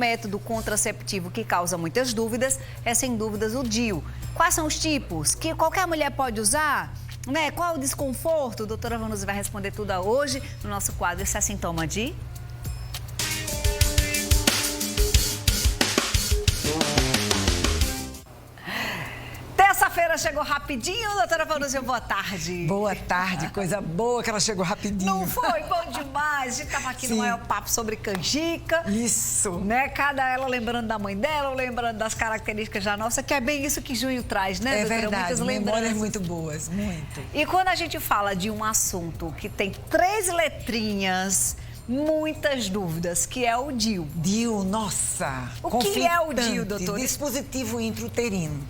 método contraceptivo que causa muitas dúvidas é, sem dúvidas, o DIU. Quais são os tipos que qualquer mulher pode usar? Né? Qual o desconforto? A doutora Vanusa vai responder tudo hoje no nosso quadro Isso é Sintoma de... Terça-feira chegou rapidinho, doutora Vanusa, boa tarde. Boa tarde, coisa boa que ela chegou rapidinho. Não foi? Bom demais. A gente estava aqui no maior papo sobre canjica. Isso. Né? Cada ela lembrando da mãe dela, lembrando das características da nossa, que é bem isso que junho traz, né, é doutora? Verdade, muitas memórias muito boas, muito. E quando a gente fala de um assunto que tem 3 letrinhas... muitas dúvidas, que é o DIU. DIU, nossa! O que é o DIU, doutor? Dispositivo intrauterino.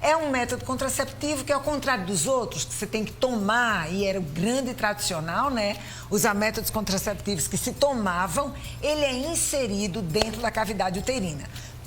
É um método contraceptivo que, ao contrário dos outros, que você tem que tomar, e era o grande tradicional, né? Usar métodos contraceptivos que se tomavam, ele é inserido dentro da cavidade uterina.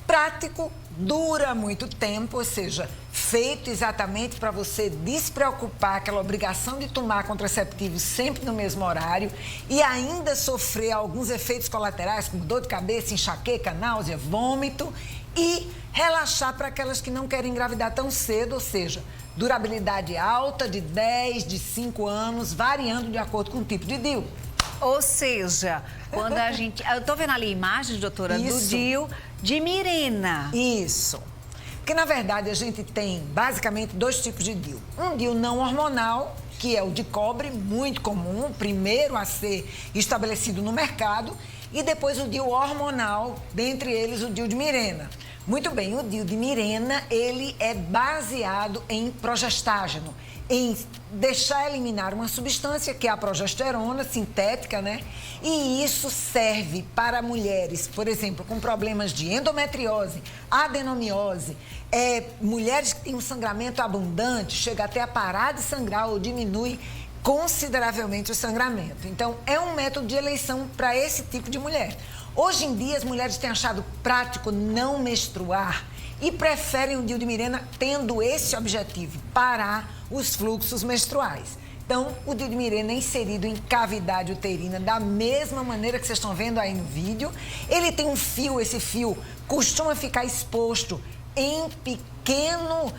Prático, dura muito tempo, ou seja, feito exatamente para você despreocupar aquela obrigação de tomar contraceptivo sempre no mesmo horário e ainda sofrer alguns efeitos colaterais, como dor de cabeça, enxaqueca, náusea, vômito, e relaxar para aquelas que não querem engravidar tão cedo, ou seja, durabilidade alta de 10, de 5 anos, variando de acordo com o tipo de DIU. Ou seja, quando a gente... Eu tô vendo ali imagens, doutora, do DIU de Mirena. Isso. Porque, na verdade, a gente tem basicamente 2 tipos de DIU. Um DIU não hormonal, que é o de cobre, muito comum, o primeiro a ser estabelecido no mercado, e depois o DIU hormonal, dentre eles o DIU de Mirena. Muito bem, o DIU de Mirena, ele é baseado em progestágeno, em deixar eliminar uma substância que é a progesterona sintética, né? E isso serve para mulheres, por exemplo, com problemas de endometriose, adenomiose, mulheres que têm um sangramento abundante, chega até a parar de sangrar ou diminui consideravelmente o sangramento. Então, é um método de eleição para esse tipo de mulher. Hoje em dia, as mulheres têm achado prático não menstruar e preferem o DIU de Mirena tendo esse objetivo, parar os fluxos menstruais. Então, o DIU de Mirena é inserido em cavidade uterina da mesma maneira que vocês estão vendo aí no vídeo. Ele tem um fio, esse fio costuma ficar exposto em pequeno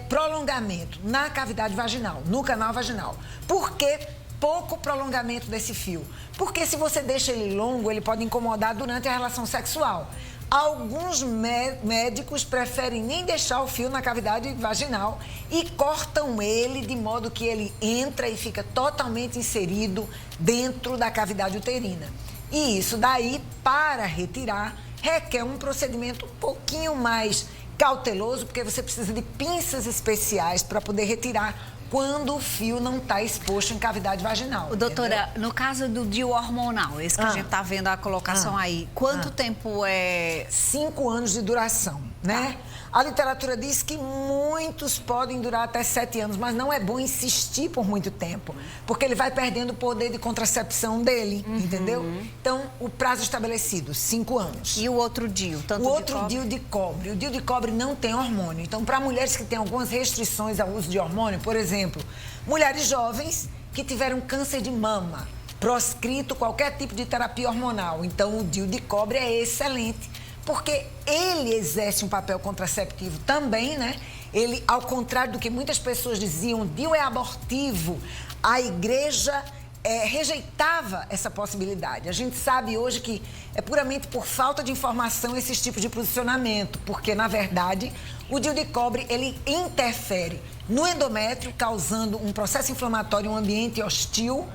prolongamento na cavidade vaginal, no canal vaginal. Por que pouco prolongamento desse fio? Porque se você deixa ele longo, ele pode incomodar durante a relação sexual. Alguns médicos preferem nem deixar o fio na cavidade vaginal e cortam ele de modo que ele entra e fica totalmente inserido dentro da cavidade uterina. E isso daí, para retirar, requer um procedimento um pouquinho mais cauteloso, porque você precisa de pinças especiais para poder retirar quando o fio não está exposto em cavidade vaginal. Doutora, entendeu? No caso do DIU hormonal, esse que a gente está vendo a colocação aí, quanto tempo é? 5 anos de duração, né? A literatura diz que muitos podem durar até 7 anos, mas não é bom insistir por muito tempo, porque ele vai perdendo o poder de contracepção dele, entendeu? Então, o prazo estabelecido, 5 anos. E o outro DIU? O outro DIU de cobre. O DIU de cobre não tem hormônio. Então, para mulheres que têm algumas restrições ao uso de hormônio, por exemplo, mulheres jovens que tiveram câncer de mama, proscrito qualquer tipo de terapia hormonal. Então, o DIU de cobre é excelente, porque ele exerce um papel contraceptivo também, né? Ele, ao contrário do que muitas pessoas diziam, DIU é abortivo, a igreja rejeitava essa possibilidade. A gente sabe hoje que é puramente por falta de informação esses tipos de posicionamento, porque, na verdade, o DIU de cobre, ele interfere no endométrio, causando um processo inflamatório, um ambiente hostil,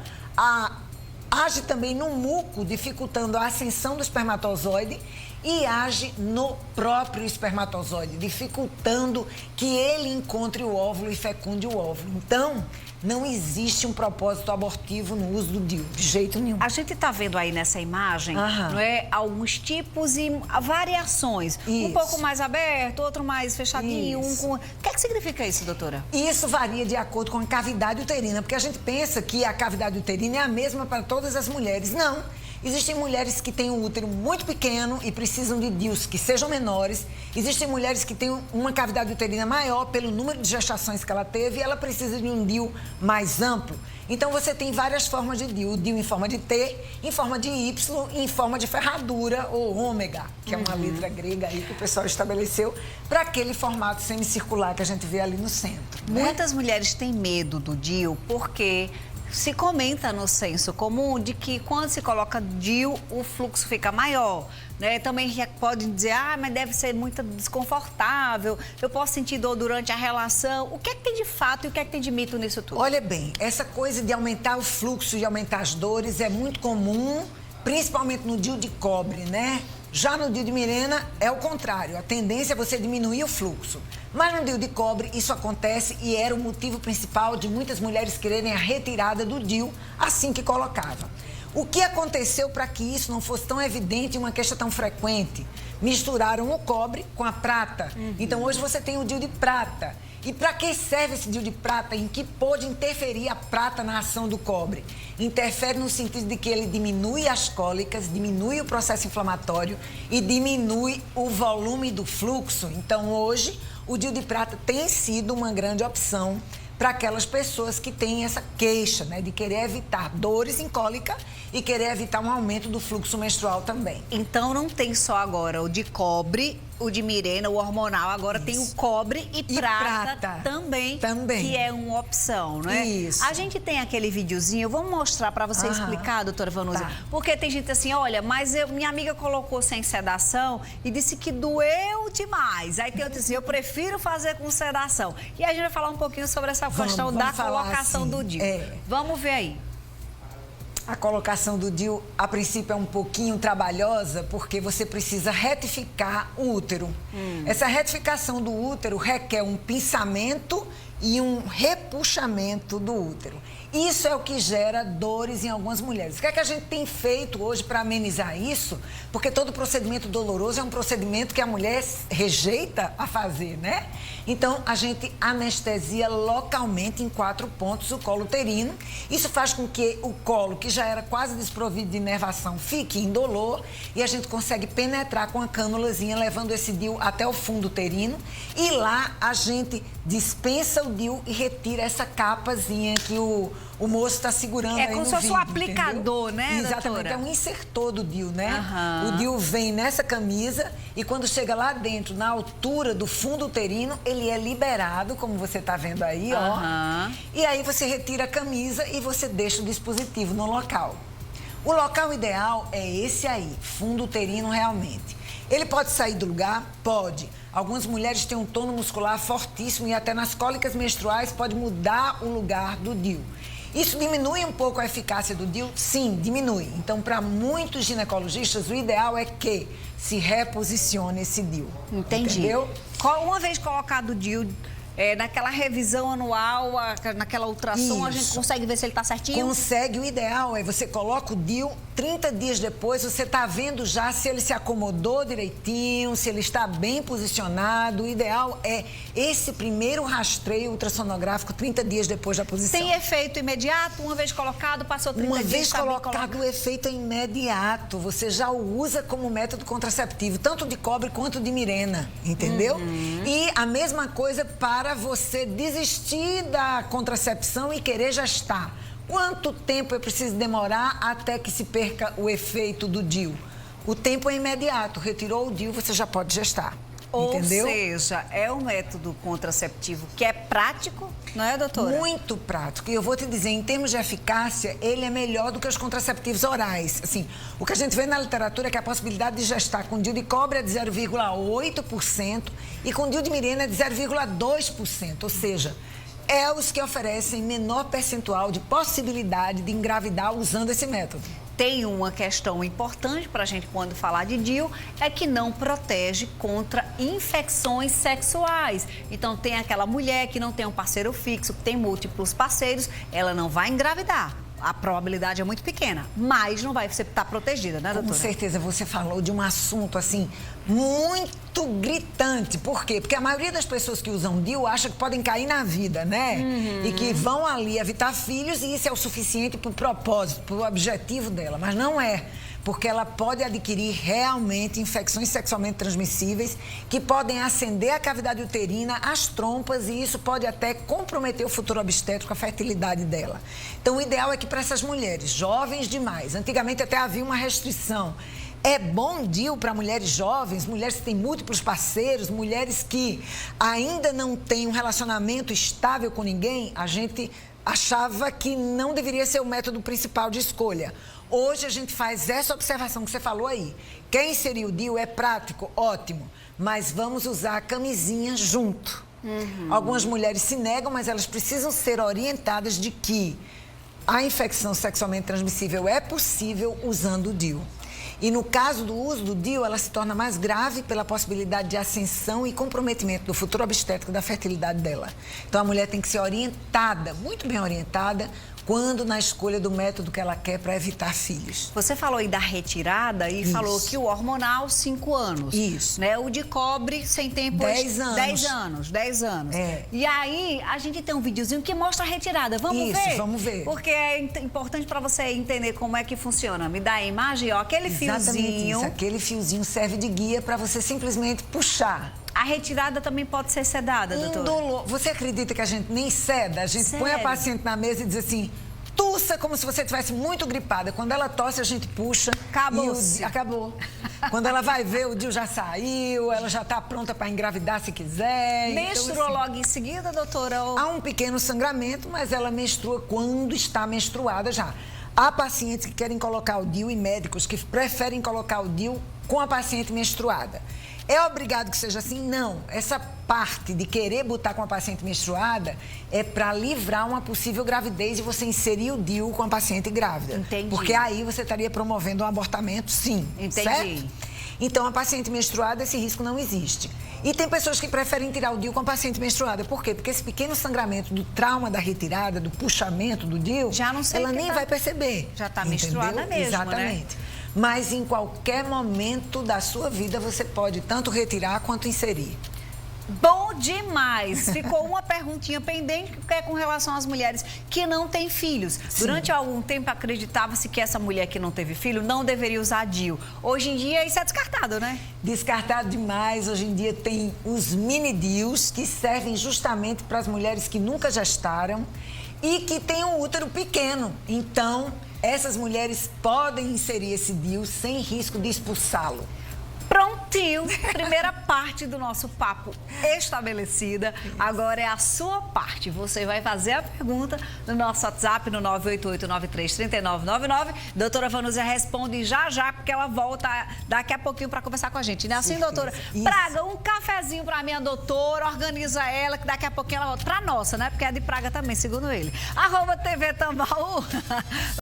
age também no muco, dificultando a ascensão do espermatozoide e age no próprio espermatozoide, dificultando que ele encontre o óvulo e fecunde o óvulo. Então, não existe um propósito abortivo no uso do DIU, de jeito nenhum. A gente está vendo aí nessa imagem, não é, alguns tipos e variações. Isso. Um pouco mais aberto, outro mais fechadinho. O que é que significa isso, doutora? Isso varia de acordo com a cavidade uterina, porque a gente pensa que a cavidade uterina é a mesma para todas as mulheres. Não. Existem mulheres que têm um útero muito pequeno e precisam de DIUs que sejam menores. Existem mulheres que têm uma cavidade uterina maior pelo número de gestações que ela teve e ela precisa de um DIU mais amplo. Então, você tem várias formas de DIU. O DIU em forma de T, em forma de Y e em forma de ferradura ou ômega, que é uma letra grega aí que o pessoal estabeleceu para aquele formato semicircular que a gente vê ali no centro. Muitas mulheres têm medo do DIU porque se comenta no senso comum de que quando se coloca DIU, o fluxo fica maior, né? Também pode dizer, mas deve ser muito desconfortável, eu posso sentir dor durante a relação. O que é que tem de fato e o que é que tem de mito nisso tudo? Olha bem, essa coisa de aumentar o fluxo e aumentar as dores é muito comum, principalmente no DIU de cobre, né? Já no DIU de Mirena é o contrário, a tendência é você diminuir o fluxo. Mas no DIU de cobre isso acontece e era o motivo principal de muitas mulheres quererem a retirada do DIU assim que colocava. O que aconteceu para que isso não fosse tão evidente e uma queixa tão frequente? Misturaram o cobre com a prata. Então hoje você tem o DIU de prata. E para que serve esse DIU de prata? Em que pode interferir a prata na ação do cobre? Interfere no sentido de que ele diminui as cólicas, diminui o processo inflamatório e diminui o volume do fluxo. Então, hoje, o DIU de prata tem sido uma grande opção para aquelas pessoas que têm essa queixa, né, de querer evitar dores em cólica e querer evitar um aumento do fluxo menstrual também. Então não tem só agora o de cobre, o de Mirena, o hormonal, agora tem o cobre e prata também, que é uma opção, né? Isso. A gente tem aquele videozinho, vamos mostrar para você explicar, doutora Vanusa, porque tem gente assim, olha, mas minha amiga colocou sem sedação e disse que doeu demais. Aí tem outro assim, eu prefiro fazer com sedação. E a gente vai falar um pouquinho sobre essa questão da colocação assim, do DIU. Vamos ver aí. A colocação do DIU, a princípio, é um pouquinho trabalhosa, porque você precisa retificar o útero. Essa retificação do útero requer um pinçamento e um repuxamento do útero. Isso é o que gera dores em algumas mulheres. O que é que a gente tem feito hoje para amenizar isso? Porque todo procedimento doloroso é um procedimento que a mulher rejeita a fazer, né? Então, a gente anestesia localmente em 4 pontos o colo uterino. Isso faz com que o colo, que já era quase desprovido de inervação, fique indolor e a gente consegue penetrar com a cânulazinha, levando esse DIU até o fundo uterino. E lá a gente dispensa o DIU e retira essa capazinha que o moço está segurando aí no vídeo. É como se fosse um aplicador, entendeu? né, Exatamente, doutora? é um insertor do DIU, né? O DIU vem nessa camisa e quando chega lá dentro, na altura do fundo uterino, ele é liberado, como você está vendo aí, ó. E aí você retira a camisa e você deixa o dispositivo no local. O local ideal é esse aí, fundo uterino realmente. Ele pode sair do lugar? Pode. Algumas mulheres têm um tono muscular fortíssimo e até nas cólicas menstruais pode mudar o lugar do DIU. Isso diminui um pouco a eficácia do DIU? Sim, diminui. Então, para muitos ginecologistas, o ideal é que se reposicione esse DIU. Entendi. Entendeu? Uma vez colocado o DIU, naquela revisão anual, naquela ultrassom, a gente consegue ver se ele está certinho? Consegue. O ideal é você coloca o DIU, 30 dias depois você está vendo já se ele se acomodou direitinho, se ele está bem posicionado. O ideal é esse primeiro rastreio ultrassonográfico 30 dias depois da posição. Tem efeito imediato? Uma vez colocado, passou 30 dias? Uma vez colocado, o efeito é imediato. Você já o usa como método contraceptivo, tanto de cobre quanto de Mirena, entendeu? E a mesma coisa para você desistir da contracepção e querer gestar. Quanto tempo é preciso demorar até que se perca o efeito do DIU? O tempo é imediato. Retirou o DIU, você já pode gestar. Entendeu? Ou seja, é um método contraceptivo que é prático, não é, doutora? Muito prático. E eu vou te dizer, em termos de eficácia, ele é melhor do que os contraceptivos orais. Assim, o que a gente vê na literatura é que a possibilidade de gestar com DIU de cobre é de 0,8% e com DIU de Mirena é de 0,2%. Ou seja, é os que oferecem menor percentual de possibilidade de engravidar usando esse método. Tem uma questão importante para a gente quando falar de DIU, é que não protege contra infecções sexuais. Então, tem aquela mulher que não tem um parceiro fixo, que tem múltiplos parceiros, ela não vai engravidar. A probabilidade é muito pequena, mas não vai estar protegida, né, doutora? Com certeza, você falou de um assunto, assim, muito gritante. Por quê? Porque a maioria das pessoas que usam DIU acha que podem cair na vida, né? E que vão ali evitar filhos e isso é o suficiente para o propósito, para o objetivo dela. Mas não é. porque ela pode adquirir realmente infecções sexualmente transmissíveis que podem ascender a cavidade uterina, as trompas, e isso pode até comprometer o futuro obstétrico, a fertilidade dela. Então, o ideal é que para essas mulheres, jovens demais, antigamente até havia uma restrição. É bom DIU para mulheres jovens, mulheres que têm múltiplos parceiros, mulheres que ainda não têm um relacionamento estável com ninguém. A gente achava que não deveria ser o método principal de escolha. Hoje a gente faz essa observação que você falou aí. Quer inserir o DIU é prático, ótimo, mas vamos usar a camisinha junto. Algumas mulheres se negam, mas elas precisam ser orientadas de que a infecção sexualmente transmissível é possível usando o DIU. E no caso do uso do DIU, ela se torna mais grave pela possibilidade de ascensão e comprometimento do futuro obstétrico da fertilidade dela. Então, a mulher tem que ser orientada, muito bem orientada, quando na escolha do método que ela quer para evitar filhos. Você falou aí da retirada e falou que o hormonal, 5 anos. Isso. Né? O de cobre, sem tempo... 10 anos. 10 anos. É. E aí, a gente tem um videozinho que mostra a retirada. Vamos ver? Isso, vamos ver. Porque é importante para você entender como é que funciona. Me dá a imagem, ó, aquele fiozinho... Isso, aquele fiozinho serve de guia para você simplesmente puxar. A retirada também pode ser sedada, doutora? Indolor. Você acredita que a gente nem ceda? A gente põe a paciente na mesa e diz assim, tussa como se você estivesse muito gripada. Quando ela tosse, a gente puxa. Acabou. Quando ela vai ver, o DIU já saiu, ela já está pronta para engravidar se quiser. Menstruou então, assim, logo em seguida, doutora? Ou... Há um pequeno sangramento, mas ela menstrua quando está menstruada já. Há pacientes que querem colocar o DIU e médicos que preferem colocar o DIU com a paciente menstruada. É obrigado que seja assim? Não. Essa parte de querer botar com a paciente menstruada é para livrar uma possível gravidez e você inserir o DIU com a paciente grávida. Entendi. Porque aí você estaria promovendo um abortamento, sim. Entendi. Certo? Então, a paciente menstruada, esse risco não existe. E tem pessoas que preferem tirar o DIU com a paciente menstruada. Por quê? Porque esse pequeno sangramento do trauma da retirada, do puxamento do DIU, já não sei ela nem vai perceber. Já está menstruada mesmo, Exatamente. Né? Mas em qualquer momento da sua vida você pode tanto retirar quanto inserir. Bom demais! Ficou uma perguntinha pendente que é com relação às mulheres que não têm filhos. Sim. Durante algum tempo acreditava-se que essa mulher que não teve filho não deveria usar DIU. Hoje em dia isso é descartado, né? Descartado demais. Hoje em dia tem os mini DIUs que servem justamente para as mulheres que nunca gestaram e que têm um útero pequeno. Então, essas mulheres podem inserir esse DIU sem risco de expulsá-lo. Prontinho! Primeira parte do nosso papo estabelecida. Agora é a sua parte. Você vai fazer a pergunta no nosso WhatsApp, no 988-93-3999. Doutora Vanusa responde já, porque ela volta daqui a pouquinho para conversar com a gente. Não é assim, doutora? Isso. Praga, um cafezinho para minha doutora, organiza ela, que daqui a pouquinho ela volta. Para nossa, né? Porque é de Praga também, segundo ele. @TV Tambaú.